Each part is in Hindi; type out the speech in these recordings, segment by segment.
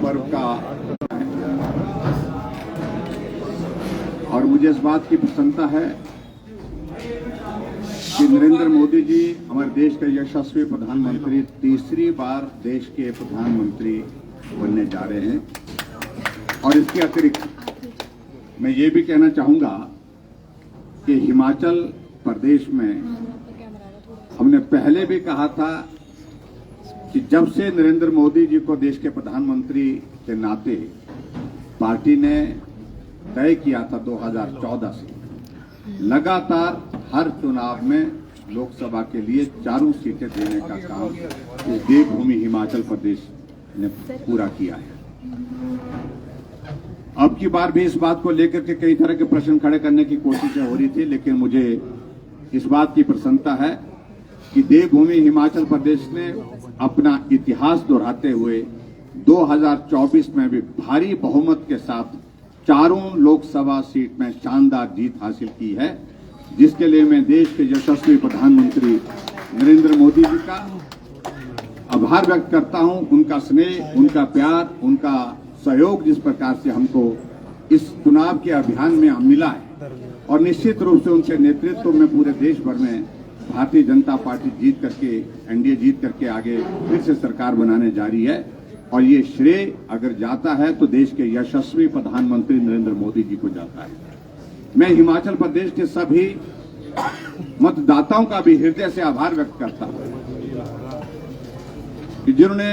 पर्व का और मुझे इस बात की प्रसन्नता है कि नरेंद्र मोदी जी हमारे देश के यशस्वी प्रधानमंत्री तीसरी बार देश के प्रधानमंत्री बनने जा रहे हैं। और इसके अतिरिक्त मैं ये भी कहना चाहूंगा कि हिमाचल प्रदेश में हमने पहले भी कहा था कि जब से नरेंद्र मोदी जी को देश के प्रधानमंत्री के नाते पार्टी ने तय किया था 2014 से लगातार हर चुनाव में लोकसभा के लिए 4 सीटें देने का काम इस देवभूमि हिमाचल प्रदेश ने पूरा किया है। अब की बार भी इस बात को लेकर के कई तरह के प्रश्न खड़े करने की कोशिशें हो रही थी, लेकिन मुझे इस बात की प्रसन्नता है कि देवभूमि हिमाचल प्रदेश ने अपना इतिहास दोहराते हुए 2024 में भी भारी बहुमत के साथ 4 लोकसभा सीट में शानदार जीत हासिल की है, जिसके लिए मैं देश के यशस्वी प्रधानमंत्री नरेंद्र मोदी जी का आभार व्यक्त करता हूं। उनका स्नेह, उनका प्यार, उनका सहयोग जिस प्रकार से हमको इस चुनाव के अभियान में मिला है और निश्चित रूप से उनके नेतृत्व में पूरे देश भर में भारतीय जनता पार्टी जीत करके एनडीए जीत करके आगे फिर से सरकार बनाने जा रही है। और ये श्रेय अगर जाता है तो देश के यशस्वी प्रधानमंत्री नरेंद्र मोदी जी को जाता है। मैं हिमाचल प्रदेश के सभी मतदाताओं का भी हृदय से आभार व्यक्त करता हूं कि जिन्होंने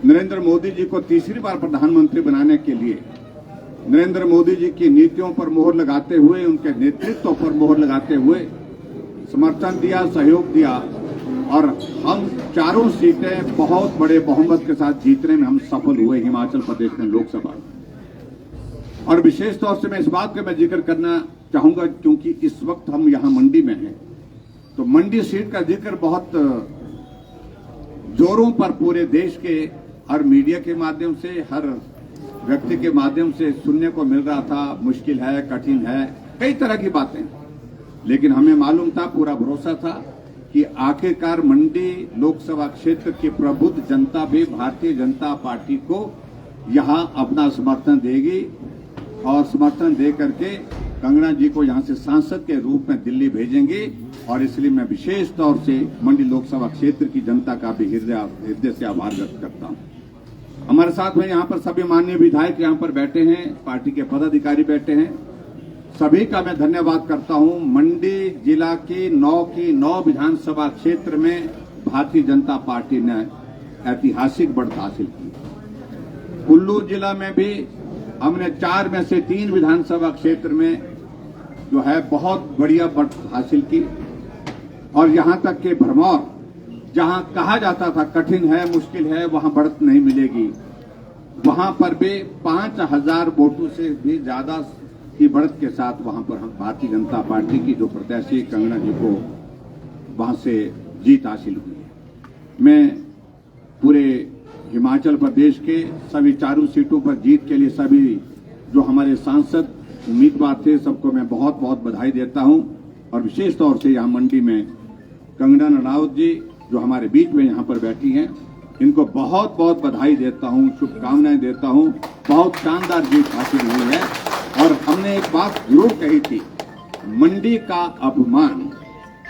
नरेंद्र मोदी जी को तीसरी बार प्रधानमंत्री बनाने के लिए नरेंद्र मोदी जी की नीतियों पर मोहर लगाते हुए, उनके नेतृत्व पर मोहर लगाते हुए समर्थन दिया, सहयोग दिया और हम 4 सीटें बहुत बड़े बहुमत के साथ जीतने में हम सफल हुए हिमाचल प्रदेश में लोकसभा। और विशेष तौर से मैं इस बात का जिक्र करना चाहूंगा क्योंकि इस वक्त हम यहां मंडी में हैं, तो मंडी सीट का जिक्र बहुत जोरों पर पूरे देश के हर मीडिया के माध्यम से, हर व्यक्ति के माध्यम से सुनने को मिल रहा था। मुश्किल है, कठिन है, कई तरह की बातें, लेकिन हमें मालूम था, पूरा भरोसा था कि आखिरकार मंडी लोकसभा क्षेत्र की प्रबुद्ध जनता भी भारतीय जनता पार्टी को यहां अपना समर्थन देगी और समर्थन दे करके कंगना जी को यहां से सांसद के रूप में दिल्ली भेजेंगे। और इसलिए मैं विशेष तौर से मंडी लोकसभा क्षेत्र की जनता का भी हृदय से आभार व्यक्त करता हूं। हमारे साथ में यहाँ पर सभी माननीय विधायक यहाँ पर बैठे हैं, पार्टी के पदाधिकारी बैठे हैं, सभी का मैं धन्यवाद करता हूं। मंडी जिला की 9 विधानसभा क्षेत्र में भारतीय जनता पार्टी ने ऐतिहासिक बढ़त हासिल की। कुल्लू जिला में भी हमने 4 में से 3 विधानसभा क्षेत्र में जो है बहुत बढ़िया बढ़त हासिल की। और यहां तक कि भरमौर, जहां कहा जाता था कठिन है, मुश्किल है, वहां बढ़त नहीं मिलेगी, वहां पर भी 5000 वोटों से भी ज्यादा की बढ़त के साथ वहां पर हम भारतीय जनता पार्टी की जो प्रत्याशी कंगना जी को वहां से जीत हासिल हुई है। मैं पूरे हिमाचल प्रदेश के सभी 4 सीटों पर जीत के लिए सभी जो हमारे सांसद उम्मीदवार थे सबको मैं बहुत बहुत बधाई देता हूं। और विशेष तौर से यहां मंडी में कंगना रनौत जी जो हमारे बीच में यहां पर बैठी हैं, इनको बहुत बहुत बधाई देता हूं, शुभकामनाएं देता हूं। बहुत शानदार जीत हासिल हुई है। और हमने एक बात जरूर कही थी, मंडी का अपमान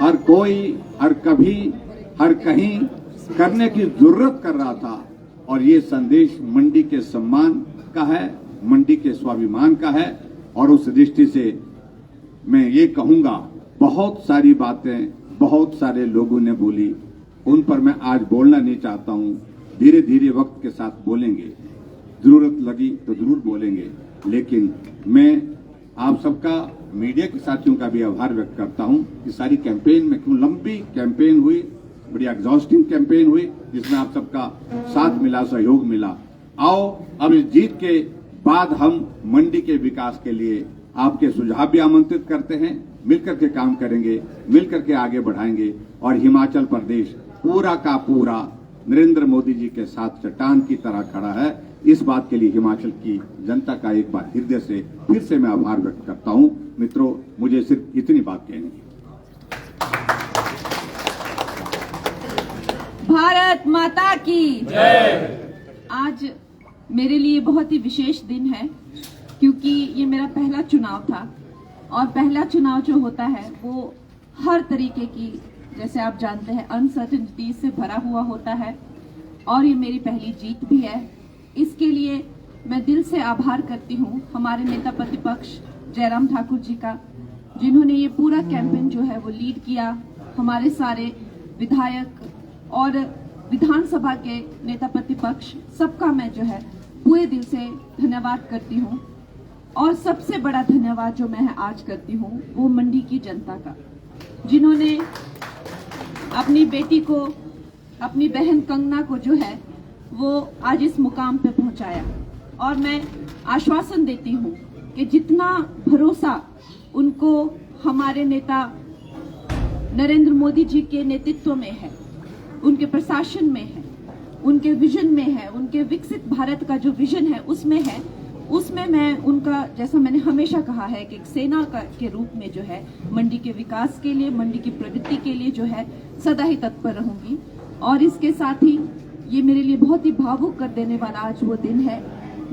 हर कोई, हर कभी, हर कहीं करने की जरूरत कर रहा था। और ये संदेश मंडी के सम्मान का है, मंडी के स्वाभिमान का है। और उस दृष्टि से मैं ये कहूंगा, बहुत सारी बातें बहुत सारे लोगों ने बोली, उन पर मैं आज बोलना नहीं चाहता हूं। धीरे धीरे वक्त के साथ बोलेंगे, जरूरत लगी तो जरूर बोलेंगे। लेकिन मैं आप सबका, मीडिया के साथियों का भी आभार व्यक्त करता हूं कि सारी कैंपेन में, क्यों लंबी कैंपेन हुई, बड़ी एग्जॉस्टिंग कैंपेन हुई, जिसमें आप सबका साथ मिला, सहयोग मिला। आओ अब इस जीत के बाद हम मंडी के विकास के लिए आपके सुझाव भी आमंत्रित करते हैं, मिलकर के काम करेंगे, मिलकर के आगे बढ़ाएंगे। और हिमाचल प्रदेश पूरा का पूरा नरेंद्र मोदी जी के साथ चट्टान की तरह खड़ा है। इस बात के लिए हिमाचल की जनता का एक बार हृदय से फिर से मैं आभार व्यक्त करता हूं। मित्रों, मुझे सिर्फ इतनी बात कहनी है। भारत माता की जय। आज मेरे लिए बहुत ही विशेष दिन है क्योंकि ये मेरा पहला चुनाव था और पहला चुनाव जो होता है वो हर तरीके की, जैसे आप जानते हैं, अनसर्टेनिटी से भरा हुआ होता है और ये मेरी पहली जीत भी है। इसके लिए मैं दिल से आभार करती हूँ हमारे नेता प्रतिपक्ष जयराम ठाकुर जी का, जिन्होंने ये पूरा कैंपेन जो है वो लीड किया। हमारे सारे विधायक और विधानसभा के नेता प्रतिपक्ष सबका मैं जो है पूरे दिल से धन्यवाद करती हूँ। और सबसे बड़ा धन्यवाद जो मैं आज करती हूँ वो मंडी की जनता का, जिन्होंने अपनी बेटी को, अपनी बहन कंगना को जो है वो आज इस मुकाम पे पहुंचाया। और मैं आश्वासन देती हूँ कि जितना भरोसा उनको हमारे नेता नरेंद्र मोदी जी के नेतृत्व में है, उनके प्रशासन में है, उनके विजन में है, उनके विकसित भारत का जो विजन है उसमें मैं उनका, जैसा मैंने हमेशा कहा है कि एक सेना के रूप में जो है मंडी के विकास के लिए, मंडी की प्रगति के लिए जो है सदा ही तत्पर रहूंगी। और इसके साथ ही ये मेरे लिए बहुत ही भावुक कर देने वाला आज वो दिन है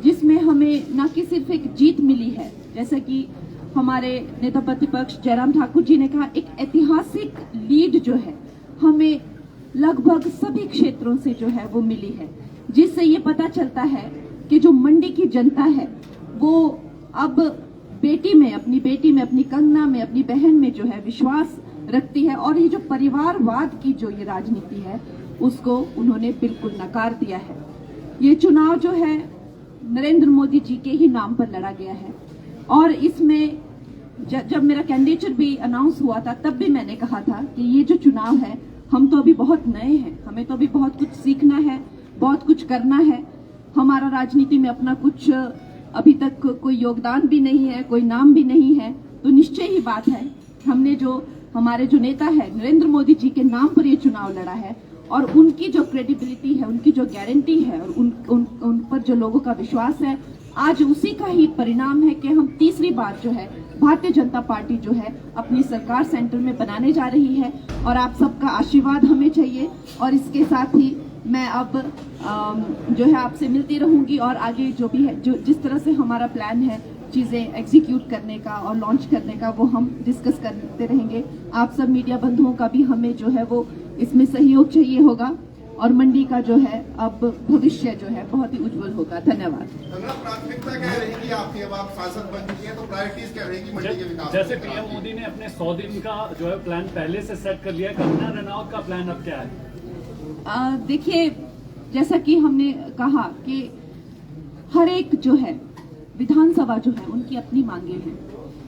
जिसमें हमें न कि सिर्फ एक जीत मिली है, जैसा कि हमारे नेता प्रतिपक्ष जयराम ठाकुर जी ने कहा, एक ऐतिहासिक लीड जो है हमें लगभग सभी क्षेत्रों से जो है वो मिली है, जिससे ये पता चलता है कि जो मंडी की जनता है वो अब बेटी में, अपनी बेटी में, अपनी कंगना में, अपनी बहन में जो है विश्वास रखती है। और ये जो परिवारवाद की जो ये राजनीति है उसको उन्होंने बिल्कुल नकार दिया है। ये चुनाव जो है नरेंद्र मोदी जी के ही नाम पर लड़ा गया है और इसमें जब मेरा कैंडिडेचर भी अनाउंस हुआ था तब भी मैंने कहा था कि ये जो चुनाव है, हम तो अभी बहुत नए हैं, हमें तो अभी बहुत कुछ सीखना है, बहुत कुछ करना है। हमारा राजनीति में अपना कुछ अभी तक कोई योगदान भी नहीं है, कोई नाम भी नहीं है, तो निश्चय ही बात है हमने जो हमारे जो नेता है नरेंद्र मोदी जी के नाम पर ये चुनाव लड़ा है और उनकी जो क्रेडिबिलिटी है, उनकी जो गारंटी है और उन पर जो लोगों का विश्वास है, आज उसी का ही परिणाम है कि हम तीसरी बार जो है भारतीय जनता पार्टी जो है अपनी सरकार सेंटर में बनाने जा रही है और आप सबका आशीर्वाद हमें चाहिए। और इसके साथ ही मैं अब जो है आपसे मिलती रहूंगी और आगे जो भी है, जो जिस तरह से हमारा प्लान है चीजें एग्जीक्यूट करने का और लॉन्च करने का, वो हम डिस्कस करते रहेंगे। आप सब मीडिया बंधुओं का भी हमें जो है वो इसमें सहयोग चाहिए होगा और मंडी का जो है अब भविष्य जो है बहुत ही उज्जवल होगा। धन्यवाद। प्राथमिकता क्या रहेगी आपकी? अब आप सांसद बन चुकी हैं तो प्रायोरिटीज क्या रहेगी मंडी के विकास? जैसे पीएम मोदी ने अपने 100 दिन का जो है प्लान पहले से सेट कर लिया है, कंगना रनौत का प्लान अब क्या है? देखिए, जैसा कि हमने कहा कि हर एक जो है विधानसभा जो है उनकी अपनी मांगे हैं,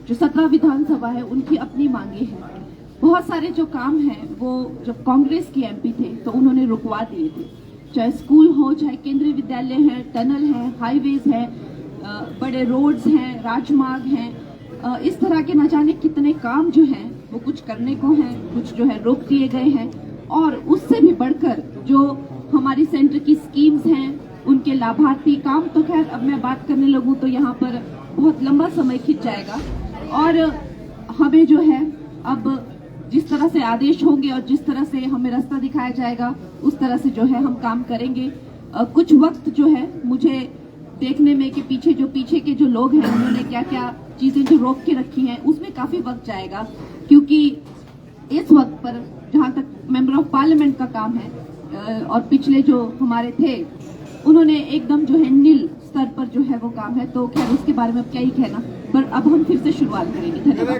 जो 17 विधानसभा है उनकी अपनी मांगे हैं। बहुत सारे जो काम हैं वो जब कांग्रेस के एमपी थे तो उन्होंने रुकवा दिए थे, चाहे स्कूल हो, चाहे केंद्रीय विद्यालय है, टनल है, हाईवेज है, बड़े रोड्स हैं, राजमार्ग हैं, इस तरह के न जाने कितने काम जो हैं वो कुछ करने को हैं, कुछ जो है रोक दिए गए हैं। और उससे भी बढ़कर जो हमारी सेंटर की स्कीम्स हैं, उनके लाभार्थी काम, तो खैर अब मैं बात करने लगूं तो यहाँ पर बहुत लंबा समय खिंच जाएगा। और हमें जो है अब जिस तरह से आदेश होंगे और जिस तरह से हमें रास्ता दिखाया जाएगा उस तरह से जो है हम काम करेंगे। कुछ वक्त जो है मुझे देखने में कि पीछे के जो लोग हैं उन्होंने क्या क्या चीजें जो रोक के रखी हैं उसमें काफी वक्त जाएगा, क्योंकि इस वक्त पर जहां तक मेंबर ऑफ पार्लियामेंट का काम है और पिछले जो हमारे थे उन्होंने एकदम जो है नील स्तर पर जो है वो काम है, तो खैर उसके बारे में अब क्या ही कहना, पर अब हम फिर से शुरुआत करेंगे। धन्यवाद।